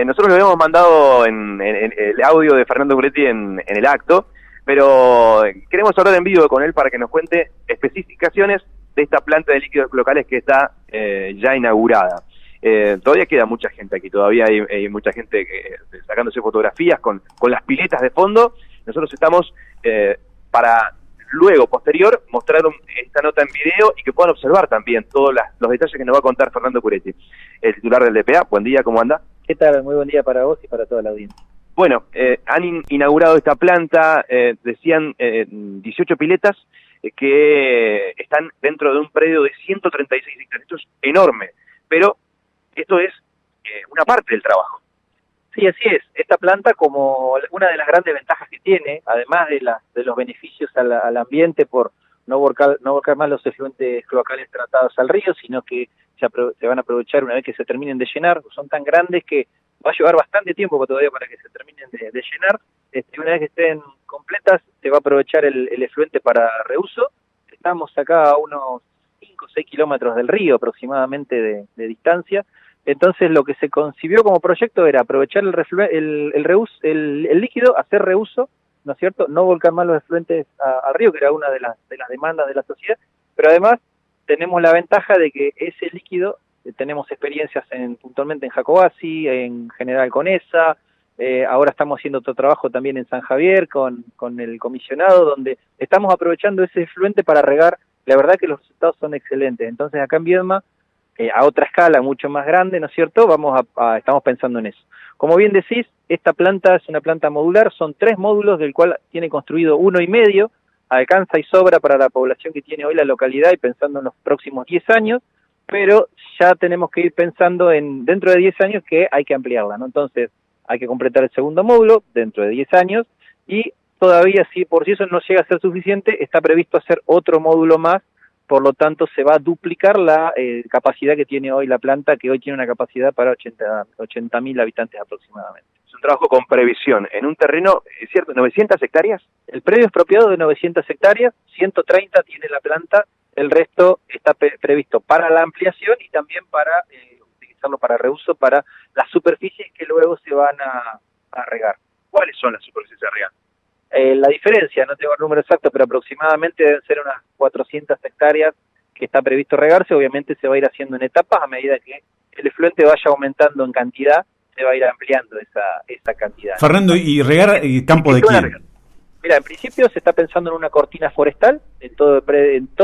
Nosotros lo habíamos mandado en el audio de Fernando Curetti en el acto, pero queremos hablar en vivo con él para que nos cuente especificaciones de esta planta de líquidos locales que está ya inaugurada. Todavía queda mucha gente aquí, todavía hay mucha gente sacándose fotografías con las piletas de fondo. Nosotros estamos para luego, posterior, mostrar esta nota en video y que puedan observar también todos los detalles que nos va a contar Fernando Curetti, el titular del DPA. Buen día, ¿cómo anda? ¿Qué tal? Muy buen día para vos y para toda la audiencia. Bueno, han inaugurado esta planta, decían 18 piletas que están dentro de un predio de 136 hectáreas. Esto es enorme, pero esto es una parte del trabajo. Sí, así es. Esta planta, como una de las grandes ventajas que tiene, además de los beneficios al ambiente por no volcar más los efluentes cloacales tratados al río, sino que se van a aprovechar una vez que se terminen de llenar. Son tan grandes que va a llevar bastante tiempo todavía para que se terminen de llenar. Una vez que estén completas, se va a aprovechar el efluente para reuso. Estamos acá a unos 5 o 6 kilómetros del río aproximadamente de distancia. Entonces lo que se concibió como proyecto era aprovechar el líquido, hacer reuso, ¿no es cierto? No volcar más los efluentes al río, que era una de las demandas de la sociedad, pero además tenemos la ventaja de que ese líquido, tenemos experiencias puntualmente en Jacobasi, en General Conesa, ahora estamos haciendo otro trabajo también en San Javier con el comisionado, donde estamos aprovechando ese efluente para regar. La verdad que los resultados son excelentes. Entonces acá en Viedma, a otra escala mucho más grande, ¿no es cierto? Estamos pensando en eso. Como bien decís, esta planta es una planta modular, son 3 módulos del cual tiene construido 1,5, alcanza y sobra para la población que tiene hoy la localidad y pensando en los próximos 10 años, pero ya tenemos que ir pensando dentro de 10 años que hay que ampliarla, ¿no? Entonces hay que completar el segundo módulo dentro de 10 años y todavía, si por si eso no llega a ser suficiente, está previsto hacer otro módulo más. Por lo tanto, se va a duplicar la capacidad que tiene hoy la planta, que hoy tiene una capacidad para 80.000 habitantes aproximadamente. Es un trabajo con previsión. En un terreno, ¿es cierto, 900 hectáreas? El predio expropiado de 900 hectáreas, 130 tiene la planta, el resto está previsto para la ampliación y también para utilizarlo para reuso, para las superficies que luego se van a regar. ¿Cuáles son las superficies a regar? La diferencia, no tengo el número exacto, pero aproximadamente deben ser unas 400 hectáreas que está previsto regarse. Obviamente se va a ir haciendo en etapas a medida que el efluente vaya aumentando en cantidad, se va a ir ampliando esa cantidad. Fernando, ¿y regar campo de quién? Mira, en principio se está pensando en una cortina forestal, en todo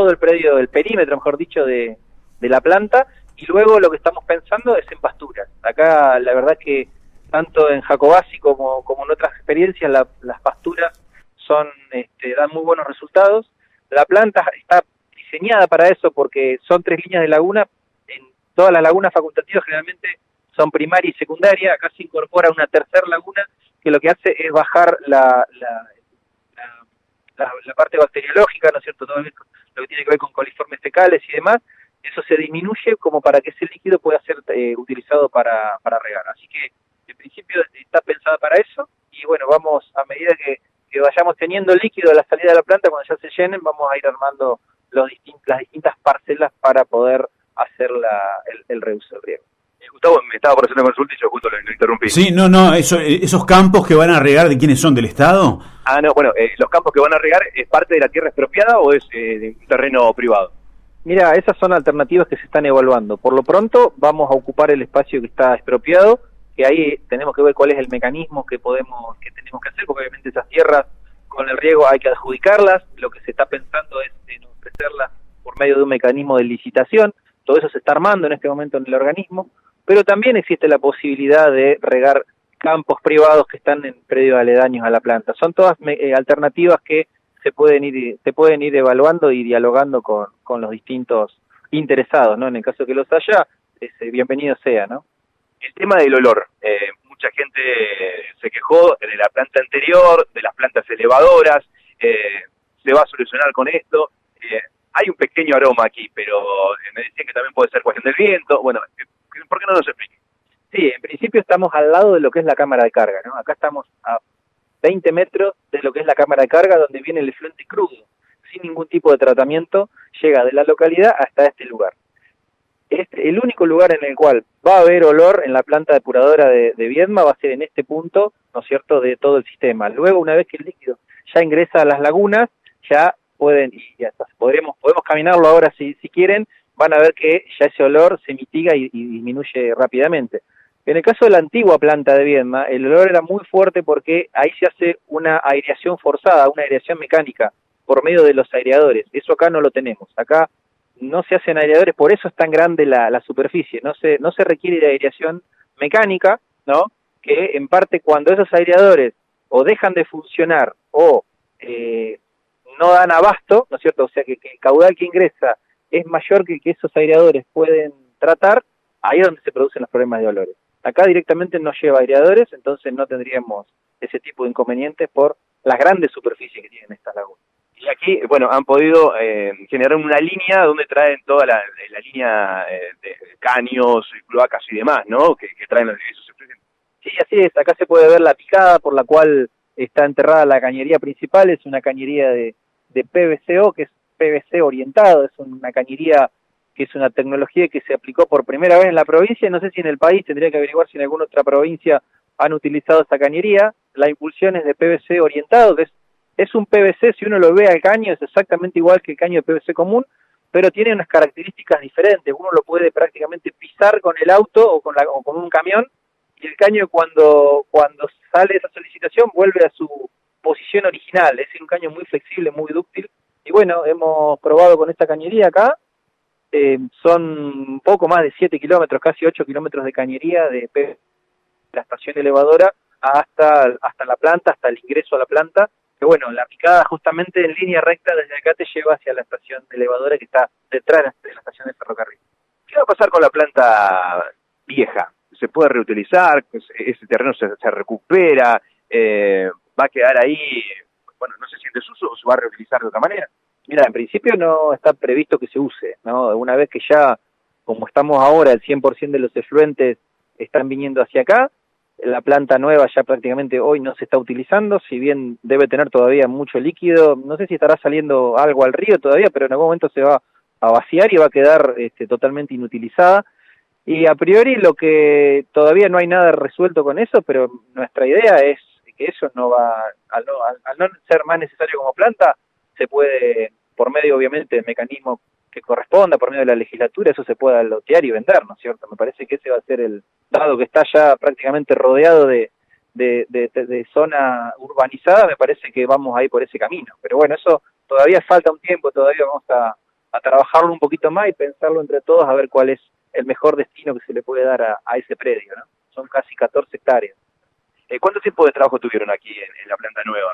el predio, el perímetro, mejor dicho, de la planta, y luego lo que estamos pensando es en pasturas. Acá la verdad que tanto en Jacobasi como en otras experiencias, las pasturas dan muy buenos resultados. La planta está diseñada para eso porque son 3 líneas de laguna. En todas las lagunas facultativas generalmente son primaria y secundaria. Acá se incorpora una tercera laguna que lo que hace es bajar la parte bacteriológica, ¿no es cierto? Todo lo que tiene que ver con coliformes fecales y demás. Eso se disminuye como para que ese líquido pueda ser utilizado para regar. Así que en principio está pensada para eso y bueno, vamos a medida que vayamos teniendo líquido a la salida de la planta, cuando ya se llenen, vamos a ir armando las distintas parcelas para poder hacer el reuso del riego. Gustavo, me estaba por hacer una consulta y yo justo lo interrumpí. Sí, esos campos que van a regar, ¿de quiénes son? ¿Del Estado? No, bueno, los campos que van a regar, ¿es parte de la tierra expropiada o es de un terreno privado? Mira, esas son alternativas que se están evaluando. Por lo pronto vamos a ocupar el espacio que está expropiado, que ahí tenemos que ver cuál es el mecanismo que tenemos que hacer, porque obviamente esas tierras con el riego hay que adjudicarlas. Lo que se está pensando es en ofrecerlas por medio de un mecanismo de licitación. Todo eso se está armando en este momento en el organismo, pero también existe la posibilidad de regar campos privados que están en predios aledaños a la planta. Son todas alternativas que se pueden ir evaluando y dialogando con los distintos interesados, ¿no? En el caso que los haya, bienvenido sea, ¿no? El tema del olor, mucha gente se quejó de la planta anterior, de las plantas elevadoras, se va a solucionar con esto. Hay un pequeño aroma aquí, pero me decían que también puede ser cuestión del viento. Bueno, ¿por qué no nos explique? Sí, en principio estamos al lado de lo que es la cámara de carga, ¿no? Acá estamos a 20 metros de lo que es la cámara de carga, donde viene el efluente crudo, sin ningún tipo de tratamiento, llega de la localidad hasta este lugar. el único lugar en el cual va a haber olor en la planta depuradora de Viedma va a ser en este punto, ¿no es cierto?, de todo el sistema. Luego, una vez que el líquido ya ingresa a las lagunas, ya pueden, y ya está, podemos caminarlo ahora si quieren, van a ver que ya ese olor se mitiga y disminuye rápidamente. En el caso de la antigua planta de Viedma, el olor era muy fuerte porque ahí se hace una aireación forzada, una aireación mecánica, por medio de los aireadores. Eso acá no lo tenemos. Acá no se hacen aireadores, por eso es tan grande la superficie. No se requiere de aireación mecánica, ¿no? Que en parte cuando esos aireadores o dejan de funcionar o no dan abasto, ¿no es cierto? O sea que el caudal que ingresa es mayor que esos aireadores pueden tratar, ahí es donde se producen los problemas de olores. Acá directamente no lleva aireadores, entonces no tendríamos ese tipo de inconvenientes por las grandes superficies que tienen estas lagunas. Y aquí, bueno, han podido generar una línea donde traen toda la línea de caños, cloacas y demás, ¿no? Que traen esos efluentes. Sí, así es. Acá se puede ver la picada por la cual está enterrada la cañería principal. Es una cañería de PVCO, que es PVC orientado. Es una cañería que es una tecnología que se aplicó por primera vez en la provincia. No sé si en el país, tendría que averiguar si en alguna otra provincia han utilizado esta cañería. La impulsión es de PVC orientado, que es un PVC, si uno lo ve al caño, es exactamente igual que el caño de PVC común, pero tiene unas características diferentes. Uno lo puede prácticamente pisar con el auto o con un camión, y el caño cuando sale esa solicitación vuelve a su posición original. Es un caño muy flexible, muy dúctil. Y bueno, hemos probado con esta cañería acá. Son un poco más de 7 kilómetros, casi 8 kilómetros de cañería de la estación elevadora hasta la planta, hasta el ingreso a la planta. Que bueno, la picada justamente en línea recta desde acá te lleva hacia la estación elevadora que está detrás de la estación de ferrocarril. ¿Qué va a pasar con la planta vieja? ¿Se puede reutilizar? ¿Ese terreno se recupera? ¿Va a quedar ahí, bueno, no sé si en desuso o se va a reutilizar de otra manera? Mira, en principio no está previsto que se use, ¿no? Una vez que ya, como estamos ahora, el 100% de los efluentes están viniendo hacia acá, la planta nueva ya prácticamente hoy no se está utilizando, si bien debe tener todavía mucho líquido, no sé si estará saliendo algo al río todavía, pero en algún momento se va a vaciar y va a quedar totalmente inutilizada. Y a priori lo que todavía no hay nada resuelto con eso, pero nuestra idea es que eso no va, al no ser más necesario como planta, se puede, por medio obviamente del mecanismo que corresponda, por medio de la legislatura, eso se pueda lotear y vender, ¿no es cierto? Me parece que ese va a ser dado que está ya prácticamente rodeado de zona urbanizada, me parece que vamos a ir por ese camino. Pero bueno, eso todavía falta un tiempo, todavía vamos a trabajarlo un poquito más y pensarlo entre todos a ver cuál es el mejor destino que se le puede dar a ese predio, ¿no? Son casi 14 hectáreas. ¿Cuánto tiempo de trabajo tuvieron aquí en la planta nueva?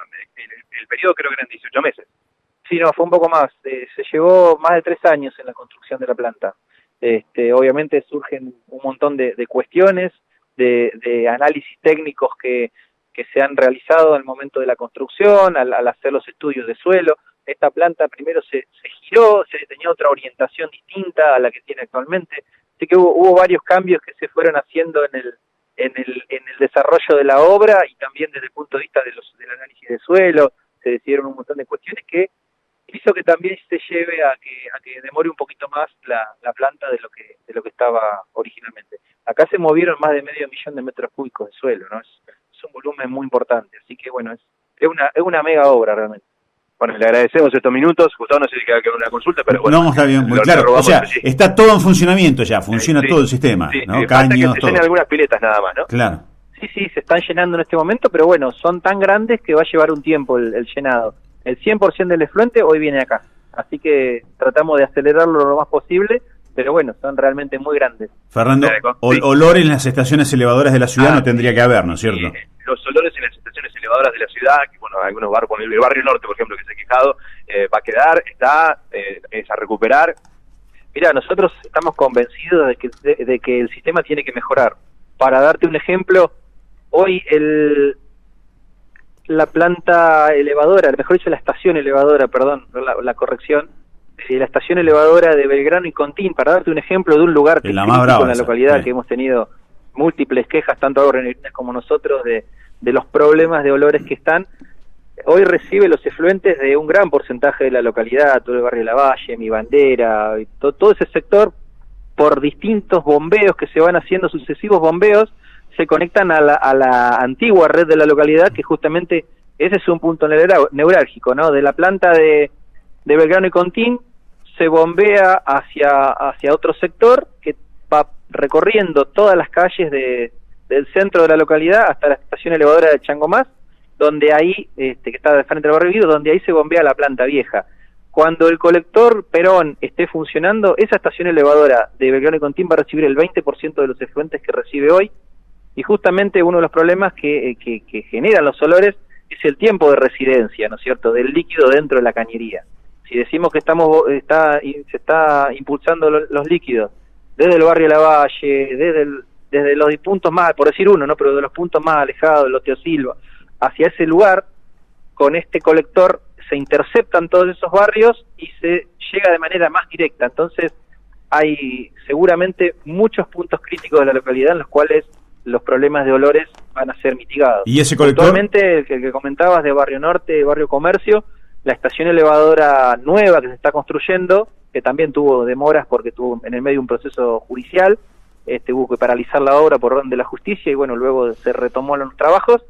El periodo creo que eran 18 meses. Sí, no, fue un poco más. Se llevó más de 3 años en la construcción de la planta. Obviamente surgen un montón de cuestiones, de análisis técnicos que se han realizado al momento de la construcción, al hacer los estudios de suelo. Esta planta primero se giró, tenía otra orientación distinta a la que tiene actualmente. Así que hubo varios cambios que se fueron haciendo en el desarrollo de la obra y también desde el punto de vista del análisis de suelo. Se decidieron un montón de cuestiones que hizo que también se lleve a que demore un poquito más la planta de lo que estaba originalmente. Acá se movieron más de 500.000 de metros cúbicos de suelo, ¿no? Es un volumen muy importante, así que bueno, es una mega obra realmente. Bueno, le agradecemos estos minutos. Gustavo, no sé si queda una consulta, pero bueno. No, está bien, muy claro. O sea, sí, está todo en funcionamiento ya, funciona todo el sistema, sí, ¿no? Caños, que se llenen algunas piletas nada más, ¿no? Claro. Sí, se están llenando en este momento, pero bueno, son tan grandes que va a llevar un tiempo el llenado. El 100% del efluente hoy viene acá, así que tratamos de acelerarlo lo más posible, pero bueno, son realmente muy grandes. Fernando, olor en las estaciones elevadoras de la ciudad no tendría que haber, ¿no es cierto? Los olores en las estaciones elevadoras de la ciudad, que bueno, algunos barrios, el barrio norte, por ejemplo, que se ha quejado, va a quedar, es a recuperar. Mira, nosotros estamos convencidos de que el sistema tiene que mejorar. Para darte un ejemplo, hoy la planta elevadora, mejor dicho la estación elevadora, perdón, la corrección, la estación elevadora de Belgrano y Contín, para darte un ejemplo de un lugar que es crítico en la localidad, que hemos tenido múltiples quejas, tanto agroindustriales como nosotros, de los problemas de olores que están. Hoy recibe los efluentes de un gran porcentaje de la localidad, todo el barrio de La Valle, Mi Bandera, todo ese sector por distintos bombeos que se van haciendo, sucesivos bombeos, se conectan a la antigua red de la localidad, que justamente ese es un punto neurálgico, ¿no? De la planta de Belgrano y Contín se bombea hacia otro sector que va recorriendo todas las calles del centro de la localidad hasta la estación elevadora de Changomás, donde ahí, que está de frente al barrio Guido, donde ahí se bombea la planta vieja. Cuando el colector Perón esté funcionando, esa estación elevadora de Belgrano y Contín va a recibir el 20% de los efluentes que recibe hoy, y justamente uno de los problemas que generan los olores es el tiempo de residencia, ¿no es cierto?, del líquido dentro de la cañería. Si decimos que se está impulsando los líquidos desde el barrio Lavalle, desde los puntos más, por decir uno, ¿no?, pero de los puntos más alejados, de Loteo Silva, hacia ese lugar, con este colector se interceptan todos esos barrios y se llega de manera más directa. Entonces hay seguramente muchos puntos críticos de la localidad en los cuales los problemas de olores van a ser mitigados. ¿Y ese colector? Actualmente, el que comentabas de Barrio Norte, Barrio Comercio, la estación elevadora nueva que se está construyendo, que también tuvo demoras porque tuvo en el medio un proceso judicial, hubo que paralizar la obra por orden de la justicia y bueno, luego se retomó los trabajos.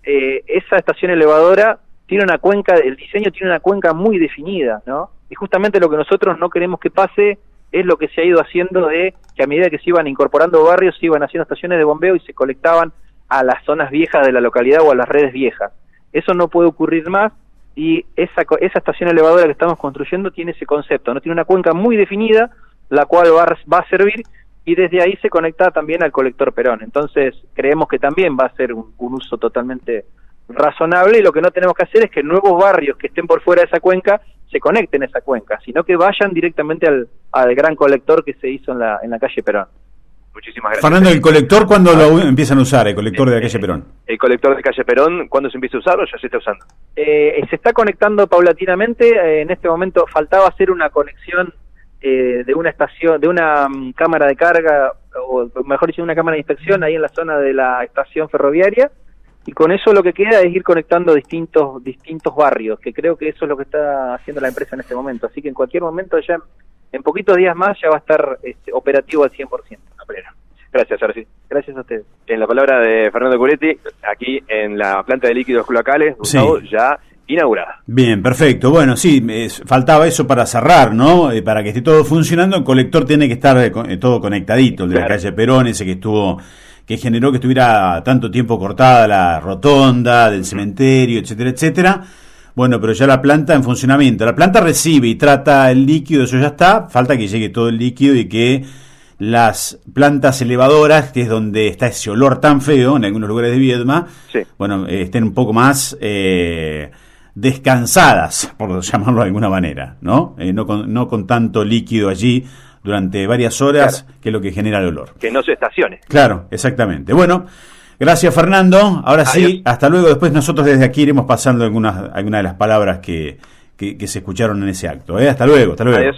Esa estación elevadora tiene una cuenca, el diseño tiene una cuenca muy definida, ¿no? Y justamente lo que nosotros no queremos que pase es lo que se ha ido haciendo, de que a medida que se iban incorporando barrios, se iban haciendo estaciones de bombeo y se colectaban a las zonas viejas de la localidad o a las redes viejas. Eso no puede ocurrir más, y esa estación elevadora que estamos construyendo tiene ese concepto, ¿no? Tiene una cuenca muy definida, la cual va a servir, y desde ahí se conecta también al colector Perón. Entonces creemos que también va a ser un uso totalmente razonable, y lo que no tenemos que hacer es que nuevos barrios que estén por fuera de esa cuenca se conecten a esa cuenca, sino que vayan directamente al gran colector que se hizo en la calle Perón. Muchísimas gracias. Fernando, ¿el colector cuándo lo empiezan a usar, el colector de la calle Perón? El colector de calle Perón, ¿cuándo se empieza a usar o ya se está usando? Se está conectando paulatinamente. En este momento faltaba hacer una conexión de una estación, de una cámara de carga, o mejor dicho, una cámara de inspección ahí en la zona de la estación ferroviaria, y con eso lo que queda es ir conectando distintos barrios, que creo que eso es lo que está haciendo la empresa en este momento. Así que en cualquier momento, ya en poquitos días más, ya va a estar operativo al 100%. Gracias, ahora sí. Gracias a ustedes. En la palabra de Fernando Curetti, aquí en la planta de líquidos cloacales, Gustavo, sí, ya inaugurada. Bien, perfecto. Bueno, sí, faltaba eso para cerrar, ¿no? Para que esté todo funcionando, el colector tiene que estar todo conectadito, el de la calle Perón, ese que generó que estuviera tanto tiempo cortada la rotonda del cementerio, etcétera, etcétera. Bueno, pero ya la planta en funcionamiento. La planta recibe y trata el líquido, eso ya está. Falta que llegue todo el líquido y que las plantas elevadoras, que es donde está ese olor tan feo en algunos lugares de Viedma, sí, bueno, estén un poco más descansadas, por llamarlo de alguna manera, ¿no? No con tanto líquido allí durante varias horas, claro, que es lo que genera el olor. Que no se estacione. Claro, exactamente. Bueno, gracias, Fernando. Ahora adiós. Sí, hasta luego. Después nosotros desde aquí iremos pasando algunas de las palabras que se escucharon en ese acto. Hasta luego, hasta luego. Adiós.